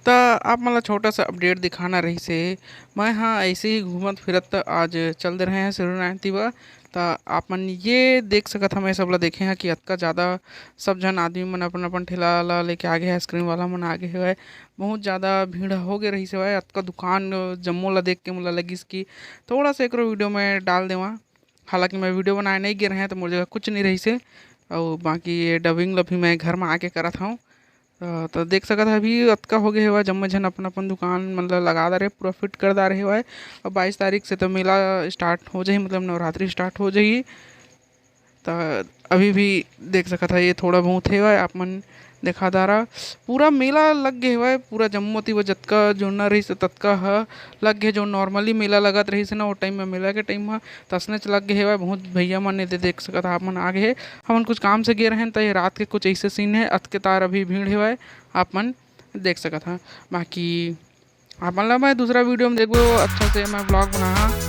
त आप मन ला छोटा-सा अपडेट दिखाना रहिस हे। मैं हाँ अइसे ही घूमत फिरत आज चल दे रहें हैं सूर्यनारायण ती ब। त आप मन ये देख सकत हवें सब ल देखे हैं कि अतका ज़्यादा सब झन आदमी मन अपन-अपन ठेला ला लेके आगे हे, आइसक्रीम वाला मन आगे हेवय। बहुत ज़्यादा भीड़ होगे रहिस हेवय, अतका दुकान जम्मो ला देख के मोला लगिस कि थोड़ा सा एकरो वीडियो में डाल देवाँ। हालाँकि मैं वीडियो बनाए नहीं गे रहें तो मोर जगह कुछ नहीं रहिस हे अउ बाकी ये डबिंग ल भी मैं घर में आके करत हव। तो देख सकत हव अभी अतका होगे हेवय, जम्मो झन अपन-अपन दुकान मन ल लगा दारे, पूरा फिट कर दारे हेवय। और 22 तारीख से तो मेला स्टार्ट हो जाही, मतलब नवरात्रि स्टार्ट हो जाही। त अभी भी देख सकत हव ये थोड़ा बहुत हेवय, आप मन देखा दारा पूरा मेला लग गे हेवय। पूरा जम्मो तीर जतका जोड़ना रहिस ततका ह लग गे, जो नॉर्मली मेला लगत रहिस ना ओ टाइम में मेला के टाइम म तसनेच लग गे हेवय। बहुत भैया मन एदे देख सकत आप मन आगे हे, हमन कुछ काम से गे रहेन त ये रात के कुछ ऐसे सीन हे। अतके तार अभी भीड़ हेवय, आप मन देख सकत हव। बाकी आप मन ला मैं दूसरा वीडियो में देखबो अच्छा से मैं ब्लॉग बनाहा।